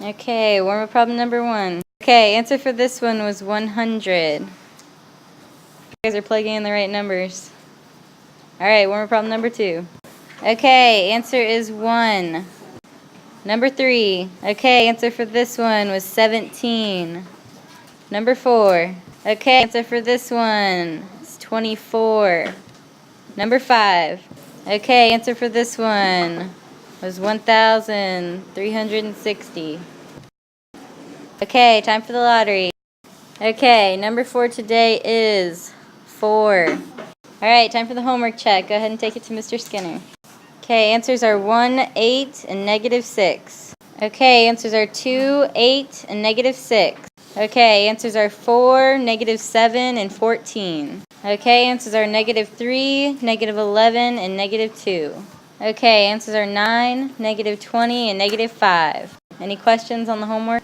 Okay, warm-up problem number 1. Okay, answer for this one was 100. You guys are plugging in the right numbers. Alright, warm-up problem number 2. Okay, answer is 1. Number 3. Okay, answer for this one was 17. Number 4. Okay, answer for this one is 24. Number 5. Okay, answer for this one was 1,360. Okay, time for the lottery. Okay, number 4 today is 4. Alright, time for the homework check. Go ahead and take it to Mr. Skinner. Okay, answers are 1, 8, and negative 6. Okay, answers are 2, 8, and negative 6. Okay, answers are 4, negative 7, and 14. Okay, answers are negative 3, negative 11, and negative 2. Okay, answers are 9, negative 20, and negative 5. Any questions on the homework?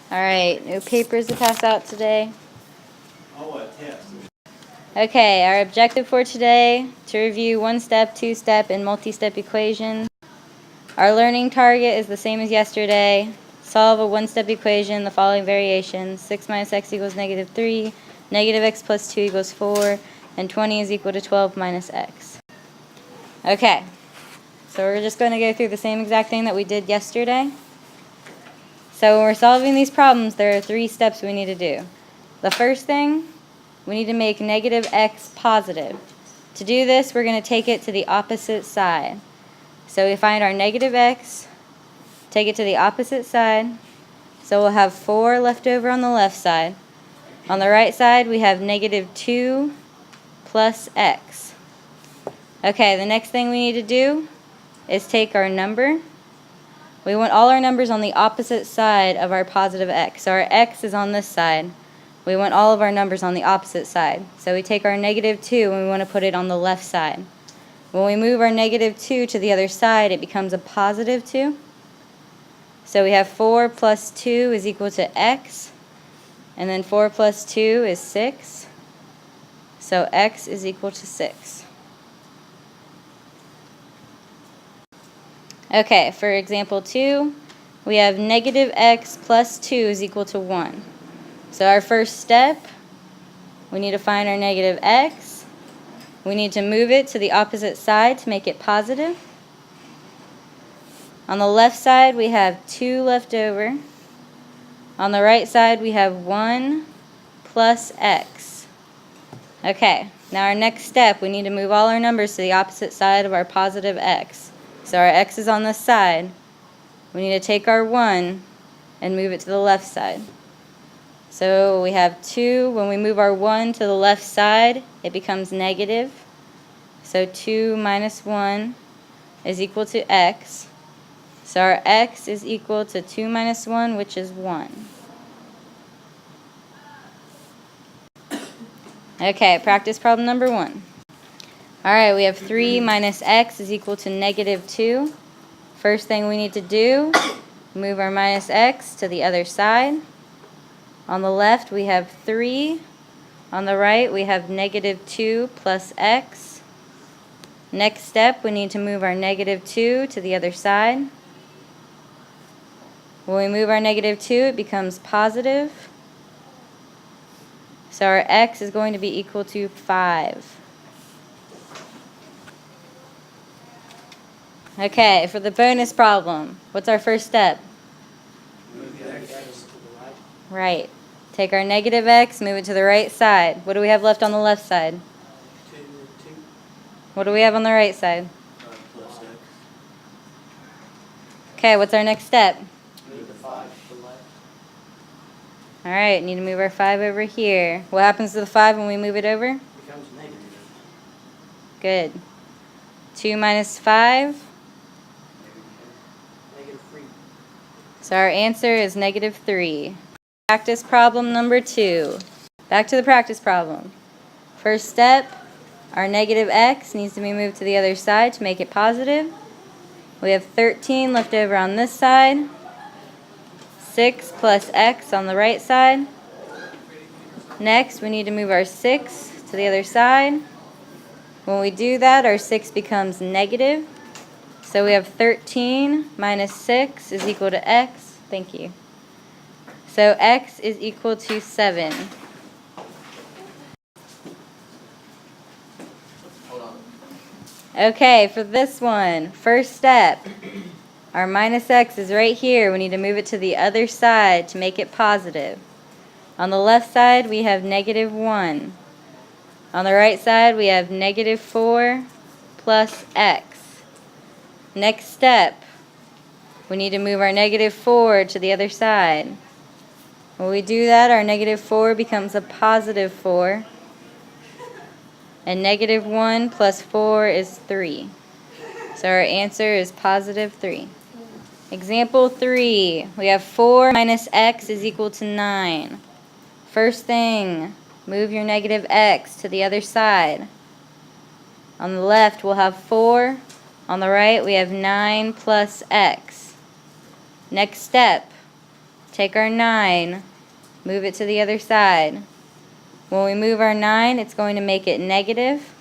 Alright, no papers to pass out today. Test. Okay, our objective for today, to review one-step, two-step, and multi-step equations. Our learning target is the same as yesterday. Solve a one-step equation, the following variations. 6 minus x equals negative 3, negative x plus 2 equals 4, and 20 is equal to 12 minus x. Okay, so we're just going to go through the same exact thing that we did yesterday. So when we're solving these problems, there are 3 steps we need to do. The first thing, we need to make negative x positive. To do this, we're going to take it to the opposite side. So we find our negative x, take it to the opposite side. So we'll have 4 left over on the left side. On the right side, we have negative 2 plus x. Okay, the next thing we need to do is take our number. We want all our numbers on the opposite side of our positive x. So our x is on this side. We want all of our numbers on the opposite side. So we take our negative 2 and we want to put it on the left side. When we move our negative 2 to the other side, it becomes a positive 2. So we have 4 plus 2 is equal to x. And then 4 plus 2 is 6. So x is equal to 6. Okay, for example 2, we have negative x plus 2 is equal to 1. So our first step, we need to find our negative x. We need to move it to the opposite side to make it positive. On the left side, we have 2 left over. On the right side, we have 1 plus x. Okay, now our next step, we need to move all our numbers to the opposite side of our positive x. So our x is on this side. We need to take our 1 and move it to the left side. So we have 2. When we move our 1 to the left side, it becomes negative. So 2 minus 1 is equal to x. So our x is equal to 2 minus 1, which is 1. Okay, practice problem number 1. Alright, we have 3 minus x is equal to negative 2. First thing we need to do, move our minus x to the other side. On the left, we have 3. On the right, we have negative 2 plus x. Next step, we need to move our negative 2 to the other side. When we move our negative 2, it becomes positive. So our x is going to be equal to 5. Okay, for the bonus problem, what's our first step? Right. Take our negative x, move it to the right side. What do we have left on the left side? 2. What do we have on the right side? Plus x. Okay, what's our next step? Move the 5 to the left. Alright, need to move our 5 over here. What happens to the 5 when we move it over? Becomes negative. Good. 2 minus 5. Negative 3. So our answer is negative 3. Practice problem number 2. Back to the practice problem. First step, our negative x needs to be moved to the other side to make it positive. We have 13 left over on this side. 6 plus x on the right side. Next, we need to move our 6 to the other side. When we do that, our 6 becomes negative. So we have 13 minus 6 is equal to x. Thank you. So x is equal to 7. Hold on. Okay, for this one, first step, our minus x is right here. We need to move it to the other side to make it positive. On the left side, we have negative 1. On the right side, we have negative 4 plus x. Next step, we need to move our negative 4 to the other side. When we do that, our negative 4 becomes a positive 4. And negative 1 plus 4 is 3. So our answer is positive 3. Example 3. We have 4 minus x is equal to 9. First thing, move your negative x to the other side. On the left, we'll have 4. On the right, we have 9 plus x. Next step, take our 9, move it to the other side. When we move our 9, it's going to make it negative.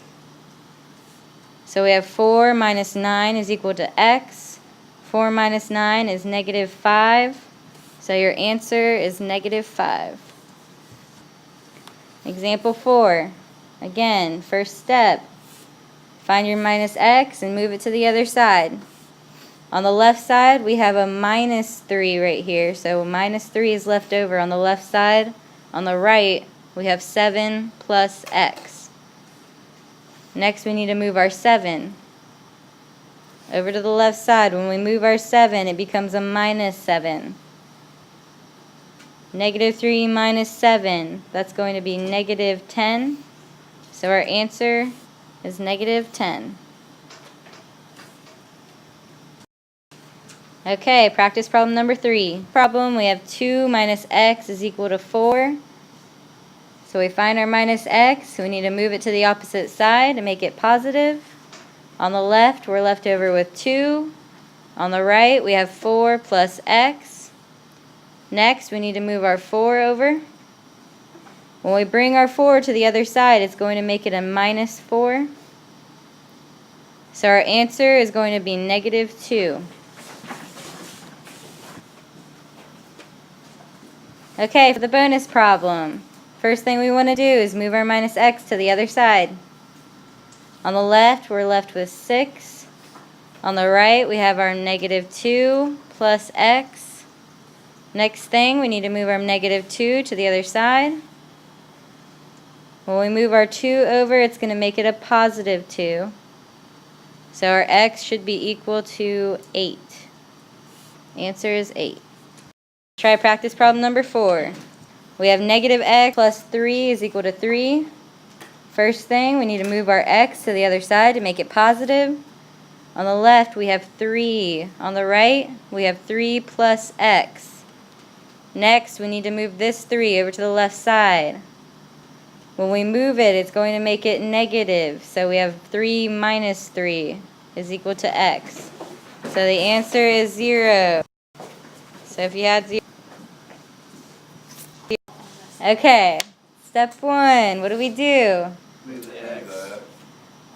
So we have 4 minus 9 is equal to x. 4 minus 9 is negative 5. So your answer is negative 5. Example 4. Again, first step. Find your minus x and move it to the other side. On the left side, we have a minus 3 right here. So minus 3 is left over on the left side. On the right, we have 7 plus x. Next, we need to move our 7 over to the left side. When we move our 7, it becomes a minus 7. Negative 3 minus 7, that's going to be negative 10. So our answer is negative 10. Okay, practice problem number 3. Problem, we have 2 minus x is equal to 4. So we find our minus x, we need to move it to the opposite side to make it positive. On the left, we're left over with 2. On the right, we have 4 plus x. Next, we need to move our 4 over. When we bring our 4 to the other side, it's going to make it a minus 4. So our answer is going to be negative 2. Okay, for the bonus problem, first thing we want to do is move our minus x to the other side. On the left, we're left with 6. On the right, we have our negative 2 plus x. Next thing, we need to move our negative 2 to the other side. When we move our 2 over, it's going to make it a positive 2. So our x should be equal to 8. Answer is 8. Try practice problem number 4. We have negative x plus 3 is equal to 3. First thing, we need to move our x to the other side to make it positive. On the left, we have 3. On the right, we have 3 plus x. Next, we need to move this 3 over to the left side. When we move it, it's going to make it negative. So we have 3 minus 3 is equal to x. So the answer is 0. So if you had 0. Okay, step 1. What do we do? Move the x.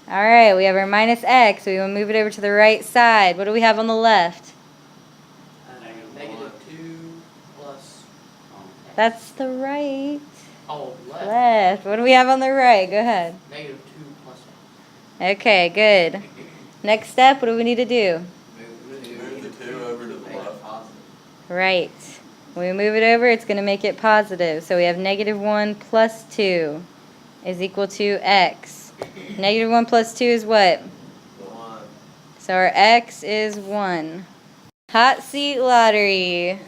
Alright, we have our minus x. We will move it over to the right side. What do we have on the left? Negative 2 plus. That's the right. Oh, left. Left. What do we have on the right? Go ahead. Negative 2 plus x. Okay, good. Next step, what do we need to do? Move the 2 over to the left. Positive. Right. When we move it over, it's going to make it positive. So we have negative 1 plus 2 is equal to x. Negative 1 plus 2 is what? 1. So our x is 1. Hot seat lottery.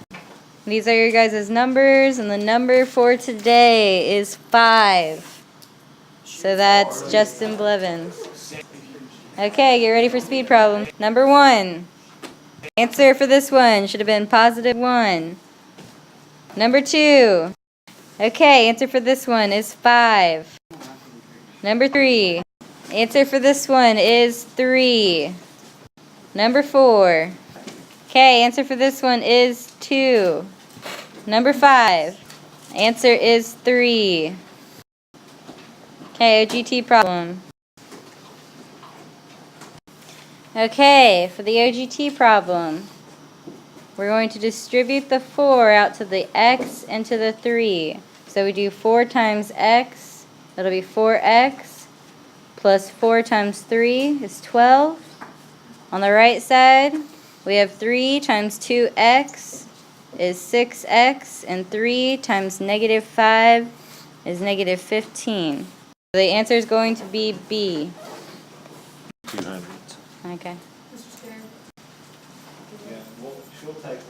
These are your guys' numbers, and the number for today is 5. So that's Justin Blevins. Okay, get ready for speed problem. Number 1. Answer for this one should have been positive 1. Number 2. Okay, answer for this one is 5. Number 3. Answer for this one is 3. Number 4. Okay, answer for this one is 2. Number 5. Answer is 3. Okay, OGT problem. Okay, for the OGT problem, we're going to distribute the 4 out to the x and to the 3. So we do 4 times x, that'll be 4x, plus 4 times 3 is 12. On the right side, we have 3 times 2x is 6x, and 3 times negative 5 is negative 15. So the answer is going to be B. 200. Okay. Mr. Chair, Yeah, well, she'll take